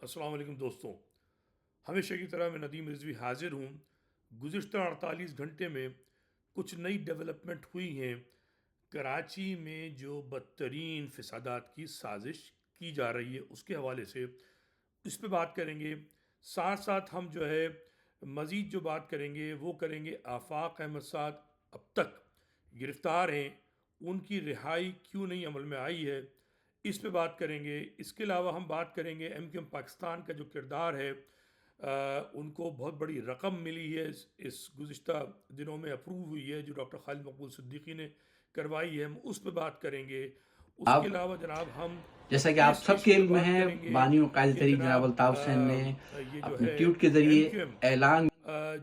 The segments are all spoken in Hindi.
अस्सलाम वालेकुम दोस्तों। हमेशा की तरह मैं नदीम रिजवी हाजिर हूँ। गुज़िश्ता 48 घंटे में कुछ नई डेवलपमेंट हुई हैं। कराची में जो बदतरीन फ़सादात की साजिश की जा रही है उसके हवाले से इस पे बात करेंगे। साथ साथ हम जो है मज़ीद जो बात करेंगे वो करेंगे आफाक अहमद साद अब तक गिरफ़्तार हैं, उनकी रिहाई क्यों नहीं अमल में आई है, इस पे बात करेंगे। इसके अलावा हम बात करेंगे MQM पाकिस्तान का जो किरदार है, उनको बहुत बड़ी रकम मिली है इस गुज़िश्ता दिनों में अप्रूव हुई है जो डॉक्टर खालिद मकबूल सिद्दीकी ने करवाई है, हम उस पे बात करेंगे। उसके आप अलावा जनाब हम जैसा कि आप इस सबके इशू पे इल्म में बात है, करेंगे बानी और कायद कि तरीक जनाब जनाब अल्ताफ हुसैन ने ये जो अपने है ट्वीट के जरिए MQM ऐलान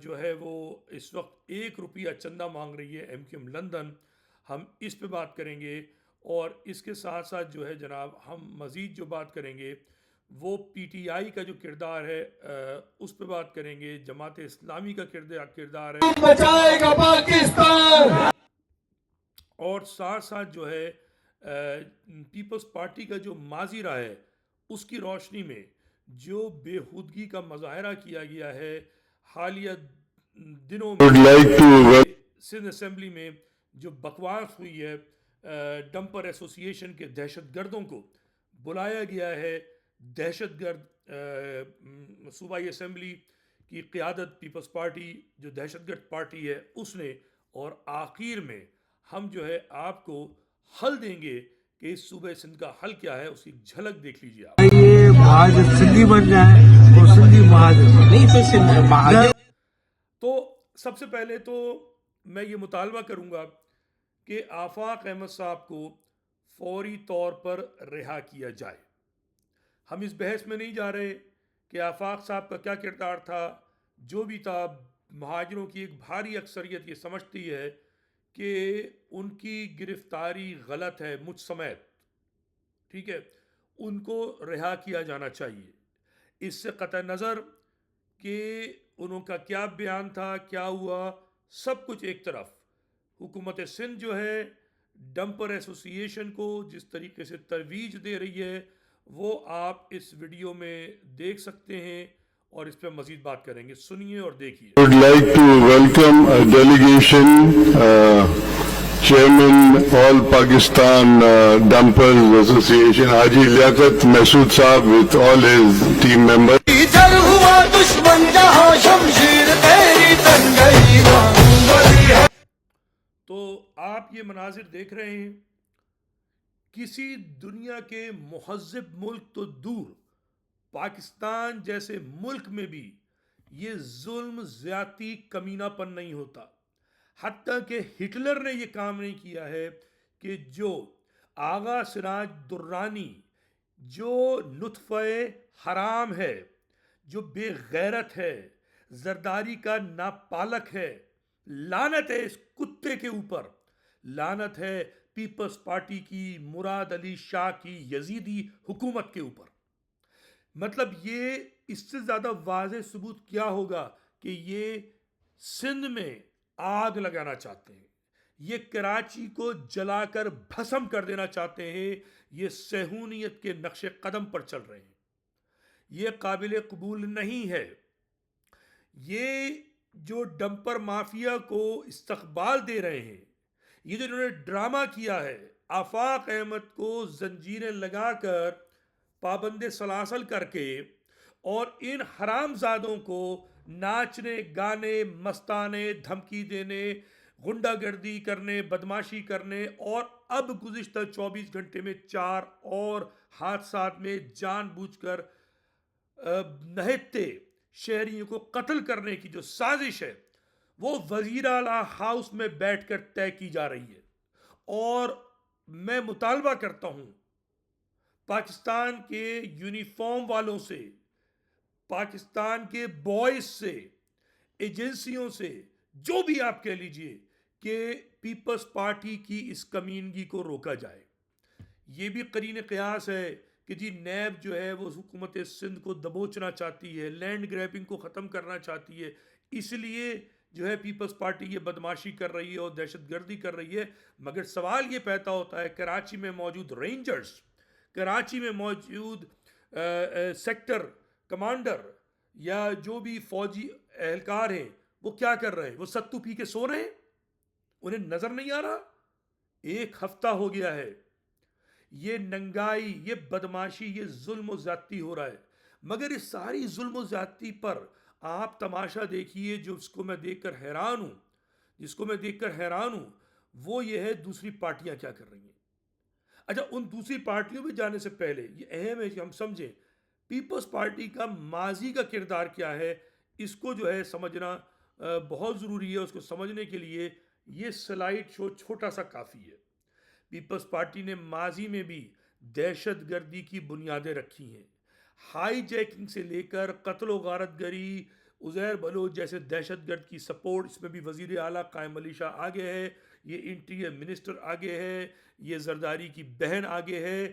जो है वो इस वक्त 1 रुपया चंदा मांग रही है MQM लंदन। हम इस पे बात करेंगे और इसके साथ साथ जो है जनाब हम मज़ीद जो बात करेंगे वो PTI का जो किरदार है उस पे बात करेंगे। जमात इस्लामी का किरदार है बचाएगा पाकिस्तान। और साथ साथ जो है पीपल्स पार्टी का जो माजी रहा है उसकी रोशनी में जो बेहूदगी का मुजाहरा किया गया है हालिया दिनों में Would like to Sindh assembly में जो बकवास हुई है, डंपर एसोसिएशन के दहशत गर्दों को बुलाया गया है। दहशत गर्द सूबाई असम्बली की क़ियादत पीपल्स पार्टी जो दहशत गर्द पार्टी है उसने, और आखिर में हम जो है आपको हल देंगे कि इस सूबे सिंध का हल क्या है, उसकी झलक देख लीजिए आप। ये महाजन सिंधी बन जाए और सिंधी महाजन नहीं तो सिर्फ महाजन तो सबसे पहले तो मैं ये मुतालबा करूंगा कि आफाक अहमद साहब को फौरी तौर पर रिहा किया जाए। हम इस बहस में नहीं जा रहे कि आफाक साहब का क्या किरदार था, जो भी था। महाजरों की एक भारी अक्सरियत ये समझती है कि उनकी गिरफ्तारी गलत है, मुझ समेत, ठीक है, उनको रिहा किया जाना चाहिए। इससे कतई नज़र कि उनका क्या बयान था, क्या हुआ, सब कुछ एक तरफ। हुकूमत सिंध जो है डंपर एसोसिएशन को जिस तरीके से तरवीज दे रही है वो आप इस वीडियो में देख सकते हैं और इस पर मज़ीद बात करेंगे। सुनिए और देखिए। like to welcome a delegation, Chairman All Pakistan Dumpers Association, Haji Liaquat Masood Saab with all his team members. इधर हुआ दुश्मन जहां शमशीर तेरी तंगई बाहुबली है। तो आप ये मनाजिर देख रहे हैं, किसी दुनिया के महज़्ज़ब मुल्क तो दूर, पाकिस्तान जैसे मुल्क में भी ये जुल्म ज़्यादती कमीनापन नहीं होता। हत्ता कि हिटलर ने ये काम नहीं किया है कि जो आगा सिराज दुर्रानी, जो नुत्फ़े हराम है, जो बेगैरत है, जरदारी का नापालक है, लानत है इस कुत्ते के ऊपर, लानत है पीपल्स पार्टी की, मुराद अली शाह की यजीदी हुकूमत के ऊपर। मतलब ये इससे ज़्यादा वाज़ेह सबूत क्या होगा कि ये सिंध में आग लगाना चाहते हैं, ये कराची को जलाकर भस्म कर देना चाहते हैं, ये सहूनियत के नक्शे कदम पर चल रहे हैं। ये काबिल कबूल नहीं है। ये जो डंपर माफिया को इस्तकबाल दे रहे हैं, ये जो इन्होंने ड्रामा किया है, आफाक अहमद को जंजीरें लगाकर पाबंद सलासल करके और इन हरामजादों को नाचने गाने, मस्ताने, धमकी देने, गुंडागर्दी करने, बदमाशी करने, और अब गुज़िश्ता 24 घंटे में 4 और हादसात में जानबूझकर नहत्ते शहरियों को कत्ल करने की जो साजिश है वो वज़ीर आला हाउस में बैठकर तय की जा रही है। और मैं मुतालबा करता हूं पाकिस्तान के यूनिफॉर्म वालों से, पाकिस्तान के बॉयज से, एजेंसियों से, जो भी आप कह लीजिए, कि पीपल्स पार्टी की इस कमीनगी को रोका जाए। ये भी करीन क़यास है कि जी नैब जो है वो हुकूमत सिंध को दबोचना चाहती है, लैंड ग्रैबिंग को ख़त्म करना चाहती है, इसलिए जो है पीपल्स पार्टी ये बदमाशी कर रही है और दहशत गर्दी कर रही है। मगर सवाल ये पैदा होता है, कराची में मौजूद रेंजर्स, कराची में मौजूद सेक्टर कमांडर या जो भी फौजी एहलकार हैं वो क्या कर रहे हैं? वो सत्तू पी के सो रहे हैं? उन्हें नजर नहीं आ रहा? एक हफ्ता हो गया है, ये नंगाई, ये बदमाशी, ये जुल्म और ज्यादती हो रहा है। मगर इस सारी जुल्म और ज्यादती पर आप तमाशा देखिए, जिसको मैं देखकर हैरान हूं, वो ये है दूसरी पार्टियां क्या कर रही हैं। अच्छा, उन दूसरी पार्टियों में जाने से पहले ये अहम है कि हम समझें पीपल्स पार्टी का माजी का किरदार क्या है। इसको जो है समझना बहुत ज़रूरी है। उसको समझने के लिए ये स्लाइड शो छोटा सा काफ़ी है। पीपल्स पार्टी ने माजी में भी दहशत गर्दी की बुनियादें रखी हैं। हाई जैकिंग से लेकर कत्ल गारतगरी, उज़ैर बलोच जैसे दहशतगर्द की सपोर्ट, इसमें भी वज़ीर आला कायम अली शाह आगे है, ये इंटीरियर मिनिस्टर आगे है, ये जरदारी की बहन आगे है।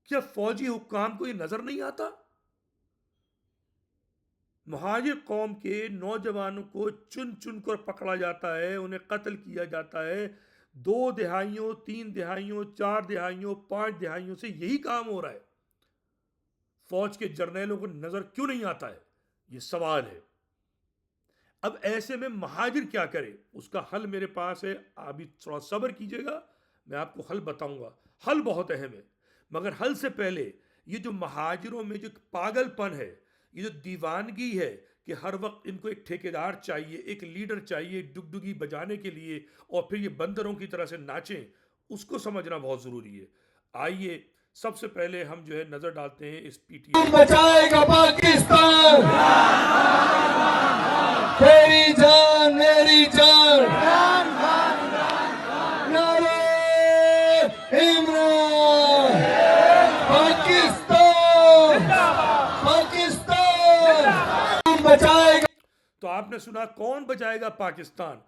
क्या फौजी हुक्काम को ये नज़र नहीं आता? महाजिर कौम के नौजवानों को चुन चुन कर पकड़ा जाता है, उन्हें कत्ल किया जाता है। 2 दहाइयों, 3 दहाइयों, 4 दहाइयों, 5 दहाइयों से यही काम हो रहा है। फौज के जर्नैलों को नजर क्यों नहीं आता है? ये सवाल है। अब ऐसे में महाजिर क्या करे? उसका हल मेरे पास है। आप भी थोड़ा सब्र कीजिएगा, मैं आपको हल बताऊंगा। हल बहुत अहम है, मगर हल से पहले ये जो महाजिरों में जो पागलपन है, ये जो दीवानगी है कि हर वक्त इनको एक ठेकेदार चाहिए, एक लीडर चाहिए डुगडुगी बजाने के लिए, और फिर ये बंदरों की तरह से नाचें, उसको समझना बहुत ज़रूरी है। आइए सबसे पहले हम जो है नज़र डालते हैं इस पीटीआई। बचाएगा पाकिस्तान, तेरी जान मेरी जान, नारे इमरान, पाकिस्तान, पाकिस्तान बचाएगा। तो आपने सुना, कौन बचाएगा पाकिस्तान?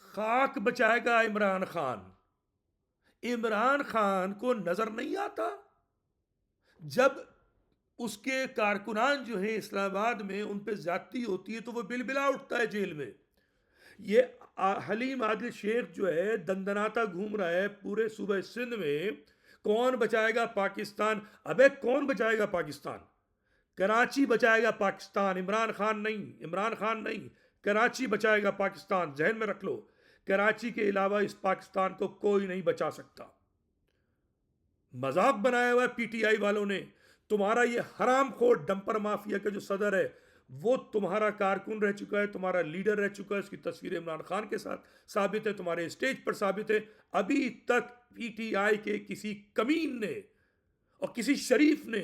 खाक बचाएगा इमरान खान। इमरान खान को नजर नहीं आता? जब उसके कारकुनान जो है इस्लामाबाद में, उन पे ज्यादती होती है तो वो बिलबिला उठता है जेल में। ये हलीम आदिल शेख जो है दंदनाता घूम रहा है पूरे सूबे सिंध में। कौन बचाएगा पाकिस्तान? अबे कौन बचाएगा पाकिस्तान? कराची बचाएगा पाकिस्तान, इमरान खान नहीं। इमरान खान नहीं, कराची बचाएगा पाकिस्तान। जहन में रख लो, कराची के अलावा इस पाकिस्तान को कोई नहीं बचा सकता। मजाक बनाया हुआ है पीटीआई वालों ने। तुम्हारा ये हरामखोर डंपर माफिया का जो सदर है, वो तुम्हारा कारकुन रह चुका है, तुम्हारा लीडर रह चुका है। उसकी तस्वीर इमरान खान के साथ साबित है, तुम्हारे स्टेज पर साबित है। अभी तक पीटीआई के किसी कमीन ने और किसी शरीफ ने,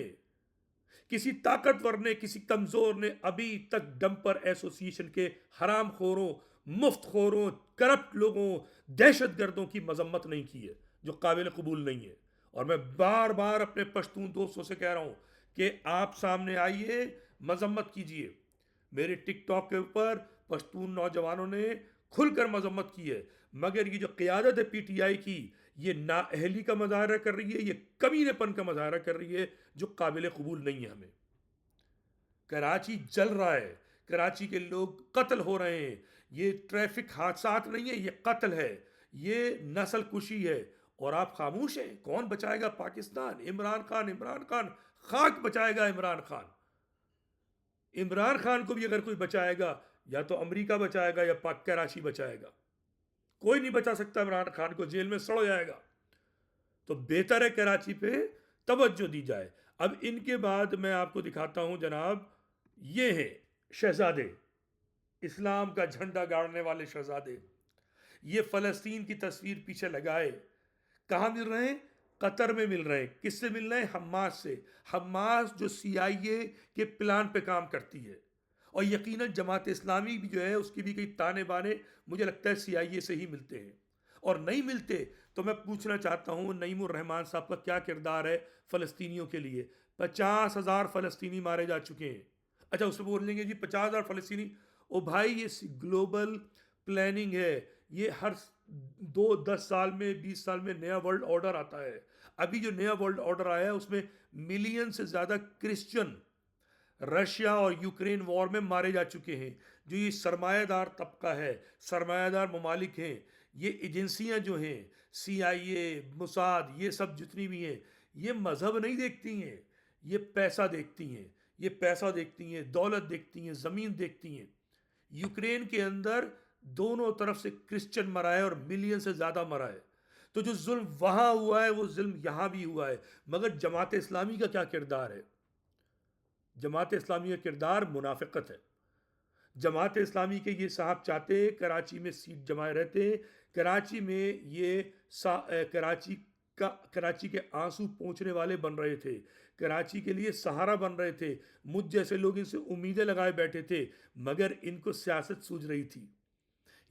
किसी ताकतवर ने, किसी कमजोर ने अभी तक डंपर एसोसिएशन के हरामखोरों, मुफ्तखोरों, करप्ट लोगों, दहशतगर्दों की मजम्मत नहीं की है, जो काबिल कबूल नहीं है। और मैं बार बार अपने पश्तून दोस्तों से कह रहा हूं कि आप सामने आइए, मजम्मत कीजिए। मेरे टिकटॉक के ऊपर पश्तून नौजवानों ने खुलकर मजम्मत की है, मगर ये जो क़यादत है पीटीआई की, ये नाअहली का मुजाहरा कर रही है, ये कमीनेपन का मुजाहरा कर रही है, जो काबिल कबूल नहीं है हमें। कराची जल रहा है, कराची के लोग कत्ल हो रहे हैं। ये ट्रैफिक हादसात नहीं है, ये कत्ल है, ये नस्ल कुशी है, और आप खामोश हैं। कौन बचाएगा पाकिस्तान? इमरान खान। इमरान खान खाक बचाएगा इमरान खान। इमरान खान को भी अगर कोई बचाएगा, या तो अमेरिका बचाएगा या पाक कराची बचाएगा। कोई नहीं बचा सकता इमरान खान को, जेल में सड़ जाएगा। तो बेहतर है कराची पे तवज्जो दी जाए। अब इनके बाद मैं आपको दिखाता हूं जनाब, ये हैं शहजादे, इस्लाम का झंडा गाड़ने वाले शहजादे। ये फ़लस्तीन की तस्वीर पीछे लगाए। कहाँ मिल रहे हैं? कतर में मिल रहे हैं। किससे मिल रहे हैं? हमास से। हमास जो CIA के प्लान पे काम करती है, और यकीनन जमात इस्लामी भी जो है, उसकी भी कई ताने बाने मुझे लगता है CIA से ही मिलते हैं। और नहीं मिलते तो मैं पूछना चाहता हूँ नईमुर रहमान साहब का क्या किरदार है फ़लस्तीनियों के लिए। 50,000 फ़लस्तीनी मारे जा चुके हैं। अच्छा, उसमें बोलेंगे जी 50,000 फ़लस्तीनी। ओ भाई, ये ग्लोबल प्लानिंग है। ये हर 2-10 साल में, 20 साल में नया वर्ल्ड ऑर्डर आता है। अभी जो नया वर्ल्ड ऑर्डर आया है उसमें मिलियन से ज़्यादा क्रिश्चियन रशिया और यूक्रेन वॉर में मारे जा चुके हैं। जो ये सरमायादार तबका है, सरमायादार ममालिक हैं, ये एजेंसियां जो हैं, CIA, मुसाद, ये सब जितनी भी हैं, ये मजहब नहीं देखती हैं, ये पैसा देखती हैं। ये पैसा देखती हैं, दौलत देखती हैं, ज़मीन देखती हैं। यूक्रेन के अंदर दोनों तरफ से क्रिश्चियन मरा है और मिलियन से ज़्यादा मरा है। तो जो जुल्म वहाँ हुआ है वो जुल्म यहाँ भी हुआ है। मगर जमात इस्लामी का क्या किरदार है? जमात इस्लामी का किरदार मुनाफिकत है। जमात इस्लामी के ये साहब चाहते हैं कराची में सीट जमाए रहते हैं, कराची में ये कराची के आंसू पोंछने वाले बन रहे थे, कराची के लिए सहारा बन रहे थे। मुझ जैसे लोग इनसे उम्मीदें लगाए बैठे थे, मगर इनको सियासत सूझ रही थी।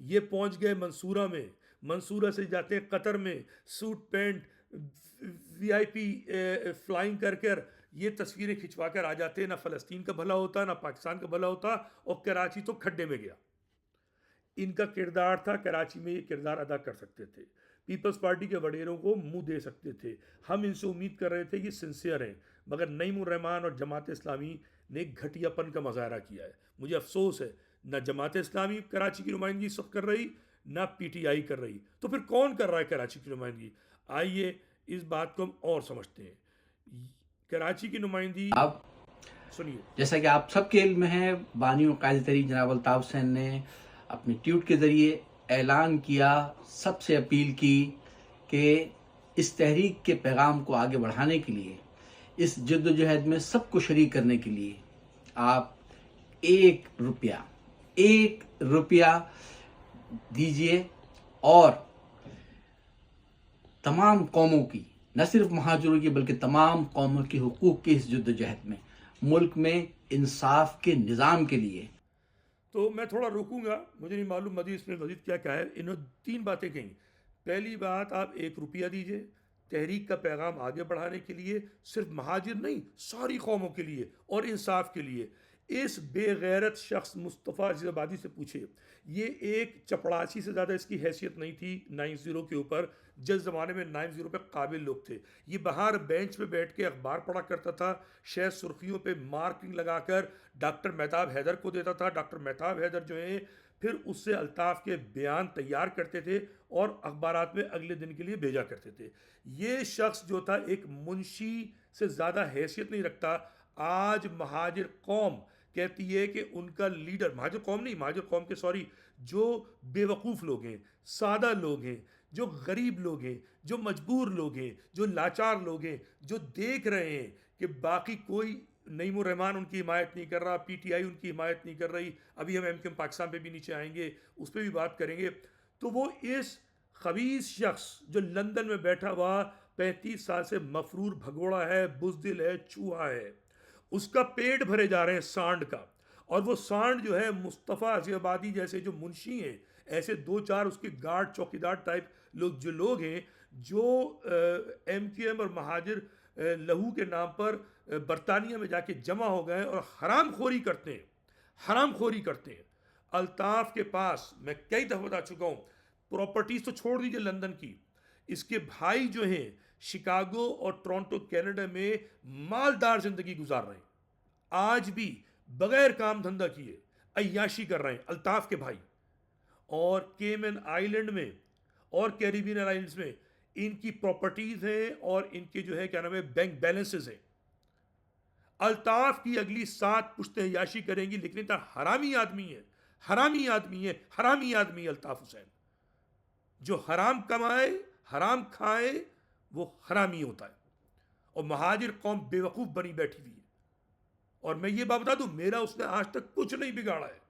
ये पहुंच गए मंसूरा में, मंसूरा से जाते हैं कतर में, सूट पैंट वीआईपी फ्लाइंग कर कर ये तस्वीरें खिंचवा कर आ जाते हैं। ना फ़लस्तीन का भला होता, ना पाकिस्तान का भला होता, और कराची तो खड्डे में गया। इनका किरदार था, कराची में ये किरदार अदा कर सकते थे, पीपल्स पार्टी के वडेरों को मुंह दे सकते थे। हम इनसे उम्मीद कर रहे थे कि सिंसियर हैं, मगर नईमुर रहमान और जमात इस्लामी ने घटियापन का मुजाहरा किया है। मुझे अफसोस है, ना जमात इस्लामी कराची की नुमाइंदगी इस वक्त कर रही, ना पीटीआई कर रही, तो फिर कौन कर रहा है कराची की नुमाइंदगी? आइए इस बात को हम और समझते हैं। कराची की नुमाइंदगी, आप सुनिए। जैसा कि आप सबके इल्म में है, बानी व कायद तरीक जनाब अल्ताफ हुसैन ने अपने ट्वीट के ज़रिए ऐलान किया, सबसे अपील की कि इस तहरीक के पैगाम को आगे बढ़ाने के लिए, इस जद्दोजहद में सबको शरीक करने के लिए आप एक रुपया दीजिए और तमाम कौमों की, न सिर्फ महाजरों की बल्कि तमाम कौमों की हुकूक की इस जद्दोजहद में, मुल्क में इंसाफ के निज़ाम के लिए। तो मैं थोड़ा रुकूंगा, मुझे नहीं मालूम मजीद क्या क्या है। इन्होंने 3 बातें कही। पहली बात, आप 1 रुपया दीजिए तहरीक का पैगाम आगे बढ़ाने के लिए, सिर्फ महाजिर नहीं, सारी कौमों के लिए और इंसाफ के लिए। इस बेगैरत शख्स मुस्तफ़ा अजीज़ाबादी से पूछे, ये एक चपड़ासी से ज़्यादा इसकी हैसियत नहीं थी 90 के ऊपर, जिस ज़माने में 90 पे काबिल लोग थे। ये बाहर बेंच पे बैठ के अखबार पढ़ा करता था, शायद सुर्खियों पे मार्किंग लगाकर डॉक्टर मेहताब हैदर को देता था। डॉक्टर मेहताब हैदर जो है फिर उससे अल्ताफ़ के बयान तैयार करते थे और अखबारात में अगले दिन के लिए भेजा करते थे। ये शख्स जो था एक मुंशी से ज़्यादा हैसियत नहीं रखता। आज महाजिर कौम कहती है कि उनका लीडर, महाजिर कौम नहीं, महाजिर कौम के सॉरी, जो बेवकूफ़ लोग हैं, सादा लोग हैं, जो गरीब लोग हैं, जो मजबूर लोग हैं, जो लाचार लोग हैं, जो देख रहे हैं कि बाकी कोई, नईमुर रहमान उनकी हिमायत नहीं कर रहा, पीटीआई उनकी हिमायत नहीं कर रही, अभी हम एमक्यूएम पाकिस्तान पे भी नीचे आएंगे, उस पर भी बात करेंगे। तो वो इस खबीस शख्स जो लंदन में बैठा हुआ 35 साल से मफरूर भगोड़ा है, बुज़दिल है, चूहा है, उसका पेट भरे जा रहे हैं सांड का। और वो सांड जो है मुस्तफ़ा अजीज़ाबादी जैसे जो मुंशी हैं, ऐसे 2-4 उसके गार्ड चौकीदार टाइप लोग हैं जो एमक्यूएम और महाजिर लहू के नाम पर बरतानिया में जाके जमा हो गए और हरामखोरी करते हैं। अल्ताफ़ के पास, मैं कई दफ़ा बता चुका हूँ, प्रॉपर्टीज़ तो छोड़ दीजिए लंदन की, इसके भाई जो हैं शिकागो और टोरंटो कनाडा में मालदार ज़िंदगी गुजार रहे हैं, आज भी बगैर काम धंधा किए अय्याशी कर रहे हैं अल्ताफ़ के भाई। और केमन आइलैंड में और कैरिबियन आइलैंड्स में इनकी प्रॉपर्टीज़ हैं और इनके जो है क्या नाम है बैंक बैलेंसेस हैं। अल्ताफ़ की अगली 7 पुश्तें अय्याशी करेंगी, लेकिन इतना हरामी आदमी अल्ताफ़ हुसैन, जो हराम कमाए हराम खाए वो हरामी होता है। और महाजिर कौम बेवकूफ़ बनी बैठी हुई है। और मैं ये बात बता दूं, मेरा उसने आज तक कुछ नहीं बिगाड़ा है।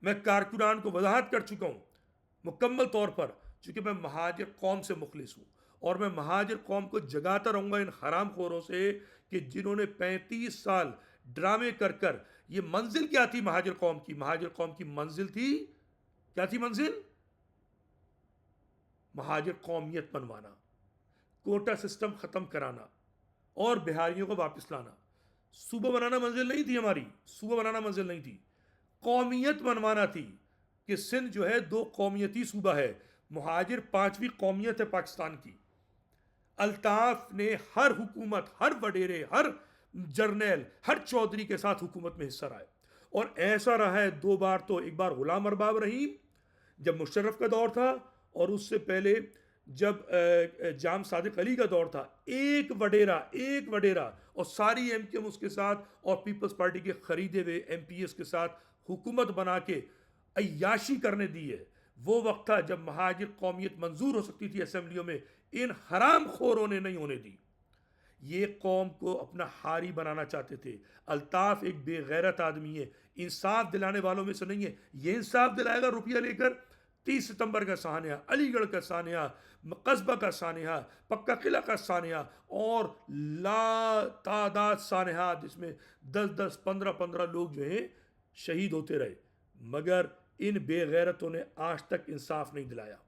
मैं कारकुनान को वजाहत कर चुका हूँ मुकम्मल तौर पर, चूँकि मैं महाजिर कौम से मुखलिस हूँ और मैं महाजिर कौम को जगाता रहूँगा इन हराम खोरों से कि जिन्होंने 35 साल ड्रामे कर कर, ये मंजिल क्या थी महाजिर कौम की? महाजिर कौम की मंजिल थी, क्या थी मंजिल? महाजिर कौमियत बनवाना, कोटा सिस्टम ख़त्म कराना और बिहारियों को वापस लाना। सूबा बनाना मंजिल नहीं थी हमारी, कौमियत बनवाना थी कि सिंध जो है 2 कौमियती सूबा है, महाजिर 5वीं कौमियत है पाकिस्तान की। अल्ताफ़ ने हर हुकूमत, हर वडेरे, हर जर्नैल, हर चौधरी के साथ हुकूमत में हिस्सा रहा है। और ऐसा रहा है 2 बार, तो एक बार गुलाम अरबाब रहीम जब मुशर्रफ का दौर था, और उससे पहले जब जाम सादिक अली का दौर था, एक वडेरा और सारी एमकेएम उसके साथ और पीपल्स पार्टी के खरीदे हुए एमपीएस के साथ हुकूमत बना के अय्याशी करने दी है। वो वक्त था जब महाजिर कौमियत मंजूर हो सकती थी असेंबलियों में, इन हराम खोरों ने नहीं होने दी। ये कौम को अपना हारी बनाना चाहते थे। अल्ताफ एक बेगैरत आदमी है, इंसाफ दिलाने वालों में से नहीं है। ये इंसाफ दिलाएगा रुपया लेकर? 30 सितंबर का सानिया, अलीगढ़ का सानिया, कस्बा का सानिया, पक्का किला का सानिया और ला तादाद सानिया जिसमें 10-10, 15-15 लोग जो हैं शहीद होते रहे, मगर इन बेगैरतों ने आज तक इंसाफ नहीं दिलाया।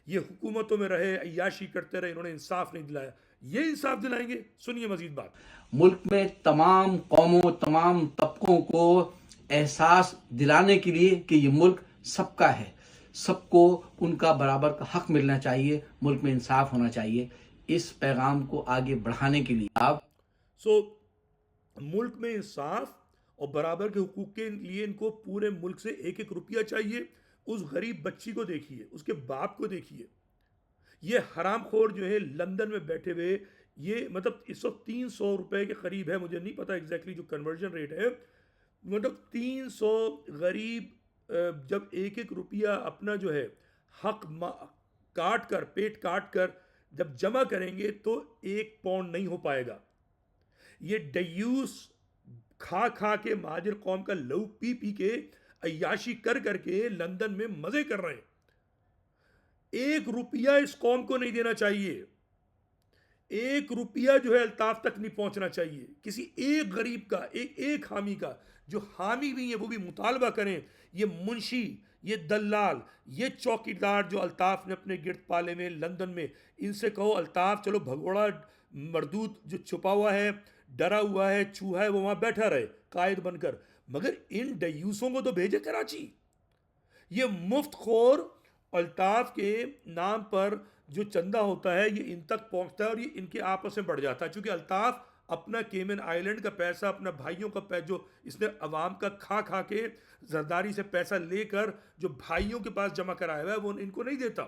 ये हुकूमतों में रहे, अय्याशी करते रहे, इन्होंने इंसाफ नहीं दिलाया। ये इंसाफ दिलाएंगे? सुनिए मजीद बात। मुल्क में तमाम कौमों, तमाम तबकों को एहसास दिलाने के लिए कि ये मुल्क सबका है, सबको उनका बराबर का हक मिलना चाहिए, मुल्क में इंसाफ होना चाहिए। इस पैगाम को आगे बढ़ाने के लिए आप मुल्क में इंसाफ और बराबर के हुकूक के लिए इनको पूरे मुल्क से 1-1 रुपया चाहिए। उस गरीब बच्ची को देखिए, उसके बाप को देखिए। ये हरामखोर जो है लंदन में बैठे हुए, ये मतलब इस वक्त 300 रुपए के करीब है, मुझे नहीं पता एग्जैक्टली जो कन्वर्जन रेट है, मतलब 300 गरीब जब 1-1 रुपया अपना जो है हक काट कर, पेट काट कर जब जमा करेंगे तो 1 पाउंड नहीं हो पाएगा। ये डयूस खा खा के महाजिर कौम का लहू पी पी के अय्याशी कर करके लंदन में मजे कर रहे हैं। 1 रुपया इस कौम को नहीं देना चाहिए। 1 रुपया जो है अल्ताफ तक नहीं पहुंचना चाहिए। किसी एक गरीब का, एक हामी का, जो हामी भी है वो भी मुतालबा करें। ये मुंशी, ये दलाल, ये चौकीदार जो अल्ताफ ने अपने गिरद पाले में लंदन में, इनसे कहो अल्ताफ चलो भगोड़ा मरदूत जो छुपा हुआ है, डरा हुआ है, चूहा है, वो वहां बैठा रहे कायद बनकर, मगर इन डयूसों को तो भेजे कराची। ये मुफ्त खोर अल्ताफ के नाम पर जो चंदा होता है ये इन तक पहुंचता है और ये इनके आपस में बढ़ जाता है, क्योंकि अल्ताफ अपना केमन आइलैंड का पैसा, अपना भाइयों का पैसा जो इसने अवाम का खा खा के जरदारी से पैसा लेकर जो भाइयों के पास जमा कराया हुआ है वो इनको नहीं देता।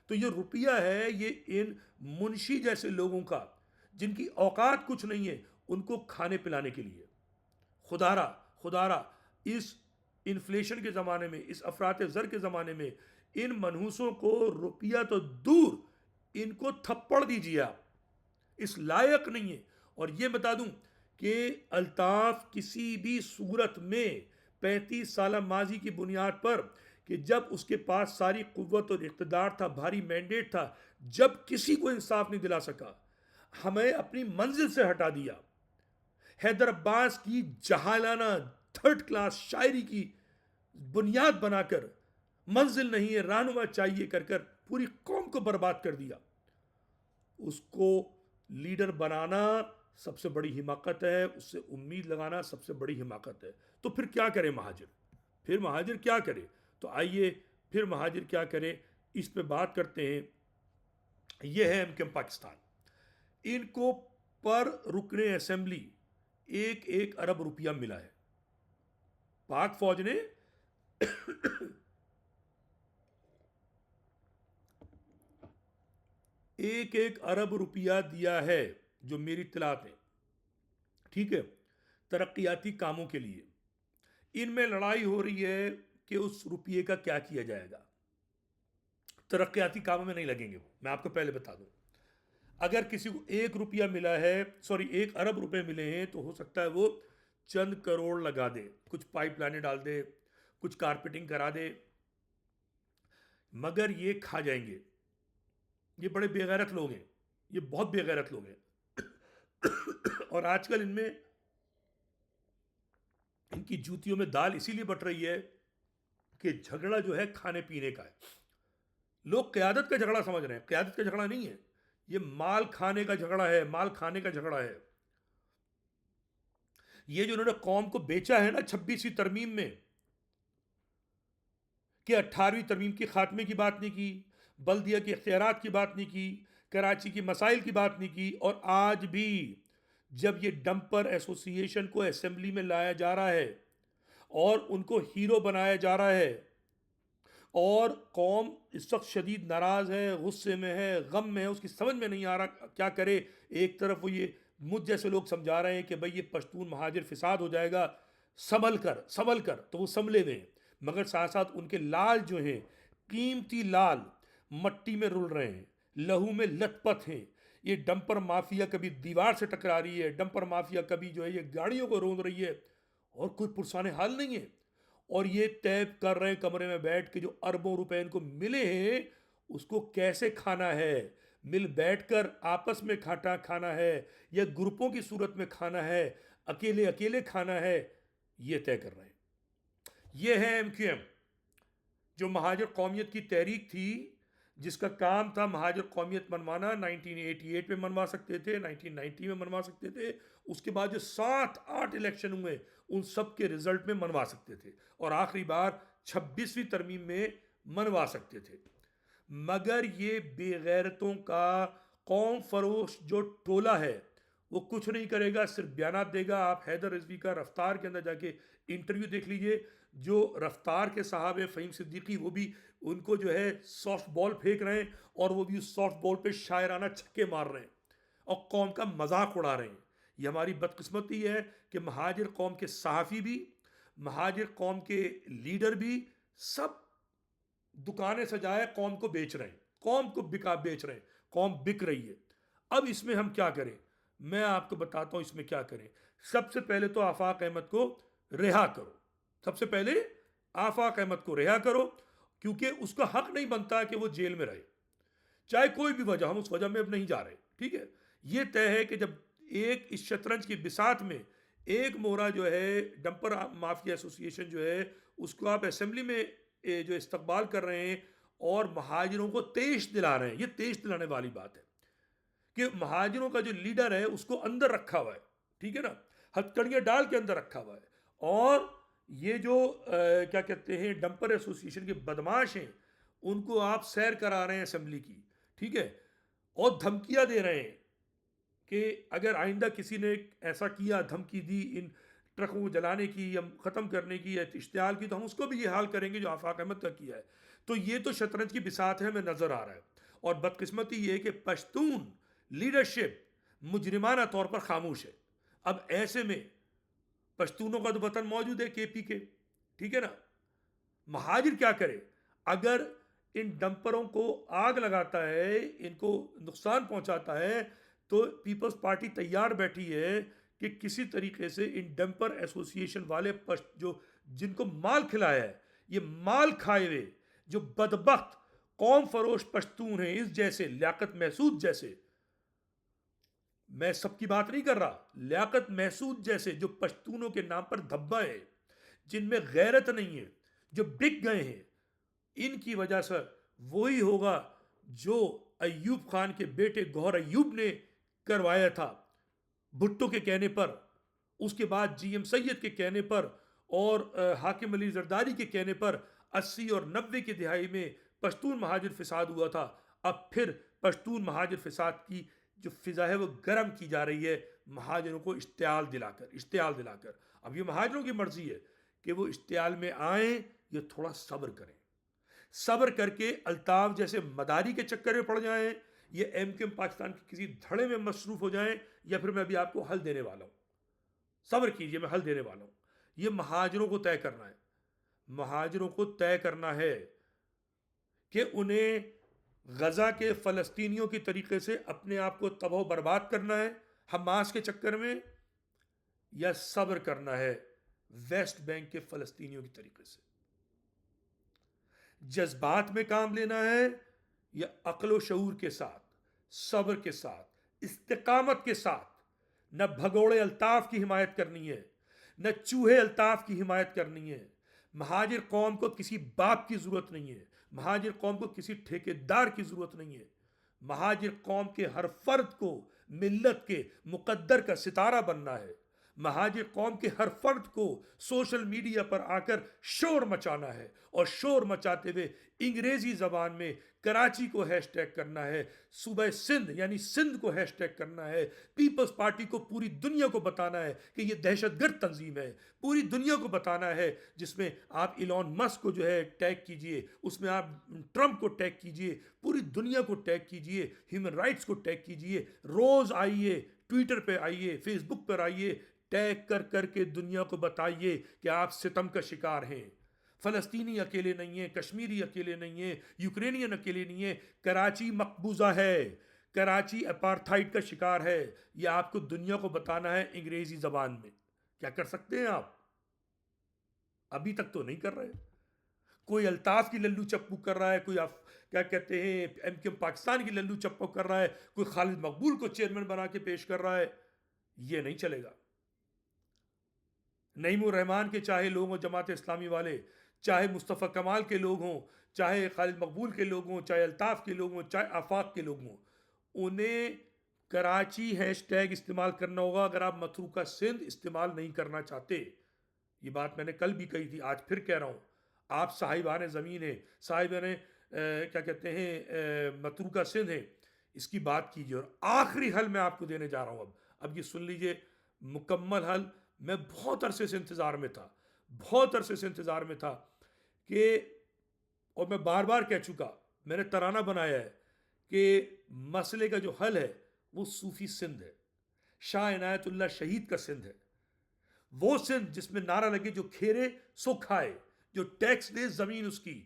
तो ये रुपया है, ये इन मुंशी जैसे लोगों का जिनकी औकात कुछ नहीं है, उनको खाने पिलाने के लिए। खुदारा इस इन्फ्लेशन के ज़माने में, इस अफरात ज़र के ज़माने में इन मनहूसों को रुपया तो दूर, इनको थप्पड़ दीजिए आप, इस लायक नहीं है। और ये बता दूं कि अल्ताफ किसी भी सूरत में 35 साल माजी की बुनियाद पर, कि जब उसके पास सारी कुव्वत और इक़्तिदार था, भारी मैंडेट था, जब किसी को इंसाफ नहीं दिला सका, हमें अपनी मंजिल से हटा दिया। हैदर अब्बास की जहालाना 3rd क्लास शायरी की बुनियाद बनाकर, मंजिल नहीं है रहनुमा चाहिए कर कर पूरी कौम को बर्बाद कर दिया। उसको लीडर बनाना सबसे बड़ी हिमाकत है, उससे उम्मीद लगाना सबसे बड़ी हिमाकत है। तो फिर क्या करे महाजिर? फिर महाजिर क्या करे? तो आइए फिर महाजिर क्या करे, इस पे बात करते हैं। यह है एमकेएम पाकिस्तान। इनको पर रुकने असेंबली 1-1 अरब रुपया मिला है। पाक फौज ने 1-1 अरब रुपया दिया है, जो मेरी इत्तलात है, ठीक है, तरक्याती कामों के लिए। इनमें लड़ाई हो रही है कि उस रुपये का क्या किया जाएगा। तरक्याती कामों में नहीं लगेंगे वो, मैं आपको पहले बता दूं। अगर किसी को 1 रुपया मिला है, 1 अरब रुपए मिले हैं, तो हो सकता है वो चंद करोड़ लगा दे, कुछ पाइपलाइनें डाल दे, कुछ कारपेटिंग करा दे, मगर ये खा जाएंगे। ये बड़े बेगैरत लोग हैं, ये बहुत बेगैरत लोग हैं। और आजकल इनमें, इनकी जूतियों में दाल इसीलिए बट रही है कि झगड़ा जो है खाने पीने का है। लोग क़यादत का झगड़ा समझ रहे हैं, क़यादत का झगड़ा नहीं है, ये माल खाने का झगड़ा है, माल खाने का झगड़ा है। ये जो उन्होंने कौम को बेचा है ना 26वीं तरमीम में, कि 18वीं तरमीम के खात्मे की बात नहीं की, बल्दिया के इख्तियारात की बात नहीं की, कराची की मसाइल की बात नहीं की, और आज भी जब ये डंपर एसोसिएशन को असेंबली में लाया जा रहा है और उनको हीरो बनाया जा रहा है, और कौम इस वक्त शदीद नाराज़ है, गुस्से में है, गम में है, उसकी समझ में नहीं आ रहा क्या करे। एक तरफ वो ये मुझ जैसे लोग समझा रहे हैं कि भाई ये पश्तून महाजिर फिसाद हो जाएगा, संभल कर, तो वो संभले हुए हैं, मगर साथ साथ उनके लाल जो हैं, कीमती लाल मट्टी में रुल रहे हैं, लहू में लथपथ हैं। ये डंपर माफिया कभी दीवार से टकरा रही है, डंपर माफिया कभी जो है ये गाड़ियों को रोंद रही है, और कोई पुरसाने हाल नहीं है। और ये तय कर रहे हैं कमरे में बैठ के जो अरबों रुपए इनको मिले हैं उसको कैसे खाना है, मिल बैठकर आपस में खाना है या ग्रुपों की सूरत में खाना है, अकेले अकेले खाना है, ये तय कर रहे हैं। ये है MQM, जो महाजर कौमियत की तहरीक थी, जिसका काम था महाजर कौमियत मनवाना। 1988 में मनवा सकते थे, 1990 में मनवा सकते थे, उसके बाद जो 7-8 इलेक्शन हुए उन सब के रिजल्ट में मनवा सकते थे, और आखिरी बार 26वीं तरमीम में मनवा सकते थे। मगर ये बेगैरतों का कौम फरोश जो टोला है वो कुछ नहीं करेगा, सिर्फ बयानात देगा। आप हैदर रिजवी का रफ्तार के अंदर जाके इंटरव्यू देख लीजिए। जो रफ्तार के साहब है फ़हीम सिद्दीकी, वो भी उनको जो है सॉफ्ट बॉल फेंक रहे हैं, और वो भी उस सॉफ्ट बॉल पे शायराना छक्के मार रहे हैं और कौम का मजाक उड़ा रहे हैं। ये हमारी बदकिस्मती है कि महाजिर कौम के सहाफ़ी भी, महाजिर कौम के लीडर भी, सब दुकानें सजाए कौम को बेच रहे हैं, कौम को बेच रहे हैं, कौम बिक रही है। अब इसमें हम क्या करें, मैं आपको बताता हूं इसमें क्या करें। सबसे पहले तो आफाक अहमद को रिहा करो, सबसे पहले आफाक अहमद को रिहा करो, क्योंकि उसका हक नहीं बनता कि वो जेल में रहे, चाहे कोई भी वजह, हम उस वजह में अब नहीं जा रहे, ठीक है। ये तय है कि जब एक इस शतरंज की बिसात में एक मोहरा जो है डंपर माफिया एसोसिएशन जो है उसको आप असेंबली में जो इस्तकबाल कर रहे हैं और महाजिरों को तेज दिला रहे हैं, ये तेज दिलाने वाली बात है कि महाजिरों का जो लीडर है उसको अंदर रखा हुआ है, ठीक है ना, हथकड़ियाँ डाल के अंदर रखा हुआ है। और ये जो क्या कहते हैं डंपर एसोसिएशन के बदमाश हैं उनको आप सैर करा रहे हैं असेंबली की, ठीक है, और धमकियां दे रहे हैं कि अगर आइंदा किसी ने ऐसा किया, धमकी दी इन ट्रकों को जलाने की या ख़त्म करने की या इश्तियाल की, तो हम उसको भी ये हाल करेंगे जो आफाक अहमद का किया है। तो ये तो शतरंज की बिसात है, हमें नज़र आ रहा है। और बदकिस्मती ये है कि पश्तून लीडरशिप मुजरिमाना तौर पर खामोश है। अब ऐसे में पश्तूनों का तो वतन मौजूद है KP के, ठीक है ना, महाजिर क्या करे? अगर इन डंपरों को आग लगाता है, इनको नुकसान पहुंचाता है, तो पीपल्स पार्टी तैयार बैठी है कि किसी तरीके से इन डंपर एसोसिएशन वाले जो जिनको माल खिलाया है, ये माल खाए हुए जो बदबख्त कौम फरोश पश्तून हैं, इस जैसे लियाकत महसूद जैसे, मैं सबकी बात नहीं कर रहा, लियाकत महसूद जैसे जो पश्तूनों के नाम पर धब्बा है, जिनमें गैरत नहीं है, जो बिक गए हैं, इनकी वजह से वही होगा जो अय्यूब खान के बेटे गौहर अय्यूब ने करवाया था भुट्टो के कहने पर, उसके बाद GM सैयद के कहने पर और हाकिम अली जरदारी के कहने पर 80 और 90 की दिहाई में पश्तून महाजिर फिसाद हुआ था। अब फिर पश्तून महाजिर फिसाद की जो फिजा है वो गर्म की जा रही है महाजिरों को इश्तियाल दिलाकर। अब ये महाजिरों की मर्जी है कि वो इश्तियाल में आए या थोड़ा सब्र करें, सब्र करके अल्ताफ जैसे मदारी के चक्कर में पड़ जाएं, ये MQM पाकिस्तान के किसी धड़े में मसरूफ हो जाएं, या फिर मैं अभी आपको हल देने वाला हूं, सब्र कीजिए, मैं हल देने वाला हूं। ये महाजिरों को तय करना है, महाजिरों को तय करना है कि उन्हें गजा के फ़लस्तीनियों की तरीके से अपने आप को तबाह बर्बाद करना है हमास के चक्कर में, या सब्र करना है वेस्ट बैंक के फ़लस्तीनियों की तरीके से। जज्बात में काम लेना है या अक्ल व शऊर के साथ, सब्र के साथ, इस्तिकामत के साथ। न भगोड़े अल्ताफ की हिमायत करनी है, न चूहे अल्ताफ की हिमायत करनी है। महाजिर कौम को किसी बाप की ज़रूरत नहीं है, महाजिर कौम को किसी ठेकेदार की ज़रूरत नहीं है। महाजिर कौम के हर फर्द को मिल्लत के मुकद्दर का सितारा बनना है। महाजिर कौम के हर फर्द को सोशल मीडिया पर आकर शोर मचाना है और शोर मचाते हुए अंग्रेजी ज़बान में कराची को हैशटैग करना है, सूबा सिंध यानी सिंध को हैशटैग करना है, पीपल्स पार्टी को पूरी दुनिया को बताना है कि ये दहशतगर्द तंजीम है, पूरी दुनिया को बताना है, जिसमें आप इलॉन मस्क को जो है टैग कीजिए, उसमें आप ट्रंप को टैग कीजिए, पूरी दुनिया को टैग कीजिए, ह्यूमन राइट्स को टैग कीजिए, रोज़ आइए, ट्विटर पे आइए, फेसबुक पर आइए, टैग कर करके दुनिया को बताइए कि आप सितम का शिकार हैं। फ़लस्तीनी अकेले नहीं है, कश्मीरी अकेले नहीं है, यूक्रेनियन अकेले नहीं है, कराची मकबूजा है, कराची अपार्थाइड का शिकार है। यह आपको दुनिया को बताना है अंग्रेजी ज़बान में। क्या कर सकते हैं आप? अभी तक तो नहीं कर रहे। कोई अल्ताफ़ की लल्लू चप्पू कर रहा है, कोई आप क्या कहते हैं एमक्यूएम पाकिस्तान की लल्लू चप्पू कर रहा है, कोई खालिद मकबूल को चेयरमैन बना के पेश कर रहा है। ये नहीं चलेगा। नईमुर रहमान के चाहे लोग हों जमात इस्लामी वाले, चाहे मुस्तफ़ा कमाल के लोग हों, चाहे खालिद मकबूल के लोग हों, चाहे अल्ताफ़ के लोग हों, चाहे आफाक के लोग हों, उन्हें कराची हैशटैग इस्तेमाल करना होगा अगर आप मतरूका सिंध इस्तेमाल नहीं करना चाहते। ये बात मैंने कल भी कही थी, आज फिर कह रहा हूँ। आप साहिबान ज़मीन है, साहिबान क्या कहते हैं मतरूका सिंध है, इसकी बात कीजिए। और आखिरी हल मैं आपको देने जा रहा हूँ। अब ये सुन लीजिए, मुकम्मल हल। मैं बहुत अरसे से इंतज़ार में था, बहुत अरसे से इंतज़ार में था कि, और मैं बार बार कह चुका, मैंने तराना बनाया है कि मसले का जो हल है वो सूफ़ी सिंध है, शाह इनायतुल्लाह शहीद का सिंध है। वो सिंध जिसमें नारा लगे जो खेरे सो खाए, जो टैक्स दे ज़मीन उसकी,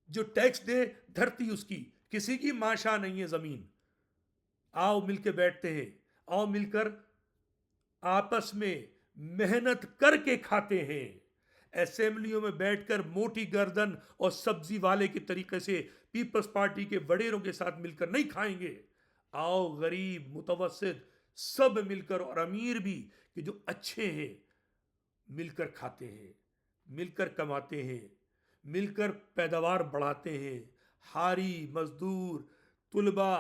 जो टैक्स दे धरती उसकी, किसी की माशा नहीं है ज़मीन। आओ मिलके बैठते हैं, आओ मिलकर आपस में मेहनत करके खाते हैं। असेंबलियों में बैठकर मोटी गर्दन और सब्जी वाले के तरीके से पीपल्स पार्टी के वडेरों के साथ मिलकर नहीं खाएंगे। आओ गरीब मुतवस्सित सब मिलकर, और अमीर भी कि जो अच्छे हैं, मिलकर खाते हैं, मिलकर कमाते हैं, मिलकर पैदावार बढ़ाते हैं। हारी मजदूर, तुलबा,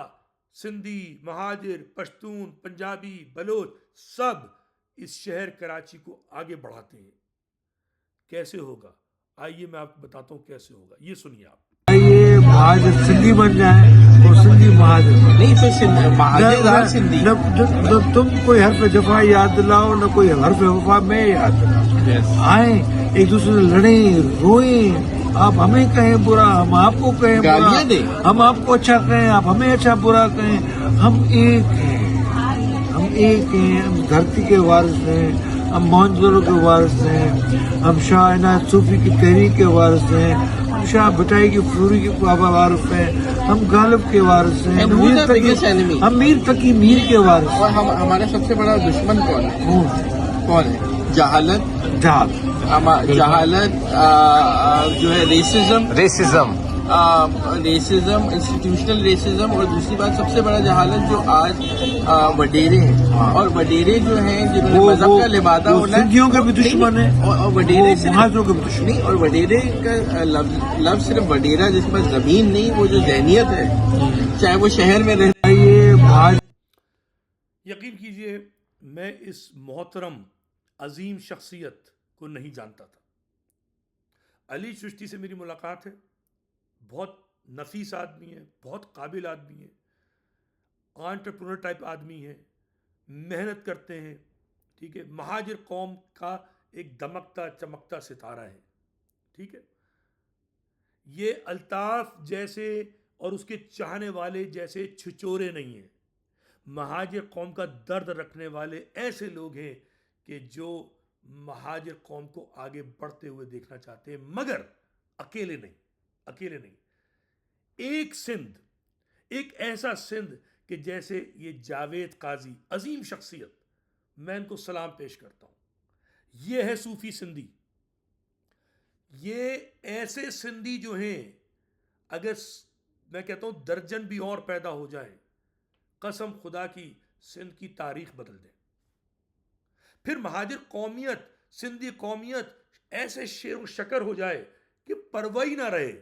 सिंधी, महाजिर, पश्तून, पंजाबी, बलोच सब इस शहर कराची को आगे बढ़ाते हैं। कैसे होगा? आइए मैं आपको बताता हूँ कैसे होगा, ये सुनिए आप। ये महाजर सिंधी बन जाए और सिंधी महाजर नहीं तो महाजिर सिंधी, जब तुम कोई हर्फ जफा याद दिलाओ, न कोई हर्फ वफा में याद दिलाओ। आए एक दूसरे से लड़े, रोए, आप हमें कहें बुरा, हम आपको कहें बुरा, हम आपको अच्छा कहें, आप हमें अच्छा बुरा कहें। हम एक हैं, हम एक हैं, हम धरती के वारिस हैं, हम मोहनजोदड़ो के वारिस हैं, हम शाह इनायत सूफी की तहरीक के वारिस हैं, हम शाह भटाई की फ्लूरी के वारिस हैं, हम गालिब के वारिस हैं, हम मीर तकी मीर के वारिस हैं। और हमारा सबसे बड़ा दुश्मन कौन है? कौन है? जहालत, जहालत जो है रेसिज्म, इंस्टीट्यूशनल रेसिज्म। और दूसरी बात सबसे बड़ा जहालत जो आज वडेरे हैं, और वडेरे जो हैं जिन्होंने मजहब का लिबादा होना है, सिंधियों के भी दुश्मन है, और वडेरे से महाजरों के भी दुश्मन नहीं, और वडेरे का लफ्ज सिर्फ वडेरा जिसके पास जमीन नहीं, वो जो ज़हनियत है, चाहे वो शहर में रहता है। यकीन कीजिए मैं इस मोहतरम अजीम शख्सियत को नहीं जानता था। अली चिश्ती से मेरी मुलाकात है। बहुत नफीस आदमी है, बहुत काबिल आदमी है, एंटरप्रेन्योर टाइप आदमी है, मेहनत करते हैं, ठीक है। महाजिर कौम का एक दमकता चमकता सितारा है, ठीक है। ये अल्ताफ जैसे और उसके चाहने वाले जैसे छिचोरे नहीं हैं। महाजिर कौम का दर्द रखने वाले ऐसे लोग हैं कि जो महाजिर कौम को आगे बढ़ते हुए देखना चाहते हैं, मगर अकेले नहीं, अकेले नहीं। एक सिंध, एक ऐसा सिंध कि जैसे ये जावेद काजी, अजीम शख्सियत, मैं इनको सलाम पेश करता हूं। ये है सूफी सिंधी। ये ऐसे सिंधी जो हैं, अगर मैं कहता हूं दर्जन भी और पैदा हो जाएं, कसम खुदा की सिंध की तारीख बदल दें। फिर महाजिर कौमियत, सिंधी कौमियत ऐसे शेर शकर हो जाए कि परवाही ना रहे।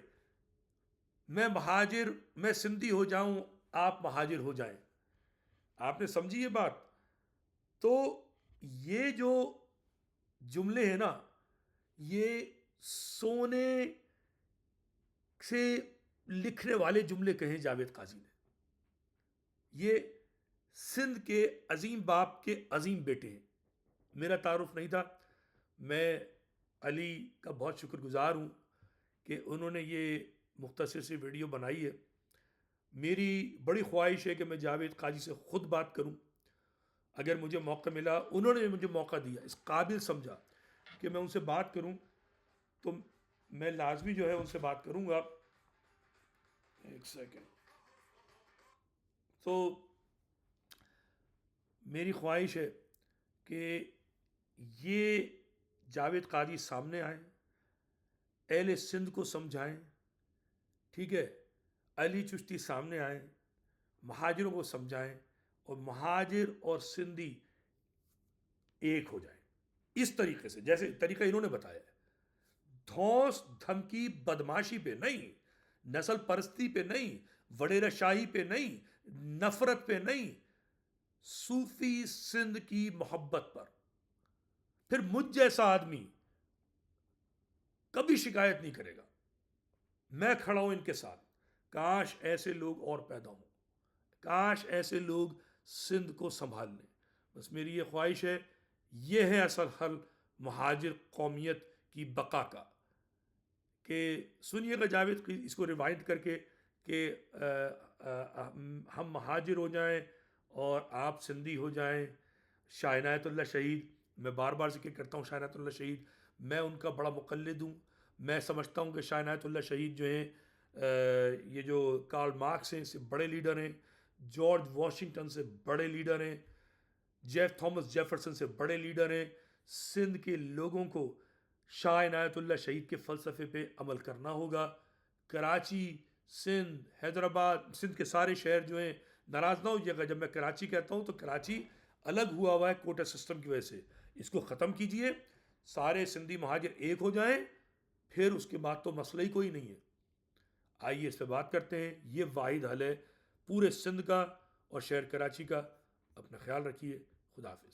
मैं महाजिर, मैं सिंधी हो जाऊं, आप महाजिर हो जाएं। आपने समझी ये बात? तो ये जो जुमले हैं ना, ये सोने से लिखने वाले जुमले कहे जावेद काजी ने। ये सिंध के अजीम बाप के अजीम बेटे हैं। मेरा तारुफ नहीं था। मैं अली का बहुत शुक्रगुजार हूँ कि उन्होंने ये मुख्तसर सी वीडियो बनाई है। मेरी बड़ी ख्वाहिश है कि मैं जावेद काजी से ख़ुद बात करूं। अगर मुझे मौका मिला, उन्होंने मुझे मौका दिया, इस काबिल समझा कि मैं उनसे बात करूं, तो मैं लाजमी जो है उनसे बात करूंगा। एक सेकेंड। तो मेरी ख्वाहिश है कि ये जावेद काजी सामने आए, अहले सिंध को समझाएं, ठीक है। अली चिश्ती सामने आए, महाजिरों को समझाएं, और महाजिर और सिंधी एक हो जाएं इस तरीके से, जैसे तरीका इन्होंने बताया है। धौंस धमकी बदमाशी पे नहीं, नस्ल परस्ती पे नहीं, वडेरा शाही पे नहीं, नफरत पे नहीं, सूफी सिंध की मोहब्बत पर। फिर मुझ जैसा आदमी कभी शिकायत नहीं करेगा। मैं खड़ा हूं इनके साथ। काश ऐसे लोग और पैदा हों, काश ऐसे लोग सिंध को संभाल लें। बस मेरी ये ख्वाहिश है। ये है असल हल महाजिर कौमियत की बका का। कि सुनिएगा जावेद की इसको रिवाइंड करके कि हम महाजिर हो जाएं और आप सिंधी हो जाएं। शाह इनायतुल्लाह शहीद, मैं बार बार जिक्र करता हूँ शाह इनायतुल्लाह शहीद, मैं उनका बड़ा मुक़ल्लिद हूँ। मैं समझता हूँ कि शाह इनायतुल्लाह शहीद जो हैं, ये जो कार्ल मार्क्स हैं इससे बड़े लीडर हैं, जॉर्ज वॉशिंगटन से बड़े लीडर हैं, जेफ थॉमस जेफरसन से बड़े लीडर हैं। सिंध के लोगों को शाह इनायतुल्लाह शहीद के फ़लसफ़े पे अमल करना होगा। कराची, सिंध, हैदराबाद, सिंध के सारे शहर जो हैं, नाराज़ ना होइएगा जब मैं कराची कहता हूँ, तो कराची अलग हुआ हुआ है कोटा सिस्टम की वजह से। इसको ख़त्म कीजिए, सारे सिंधी महाजिर एक हो जाएं, फिर उसके बाद तो मसला ही कोई नहीं है। आइए इस पर बात करते हैं। ये वाहिद हल है पूरे सिंध का और शहर कराची का। अपना ख्याल रखिए। खुदा हाफिज़।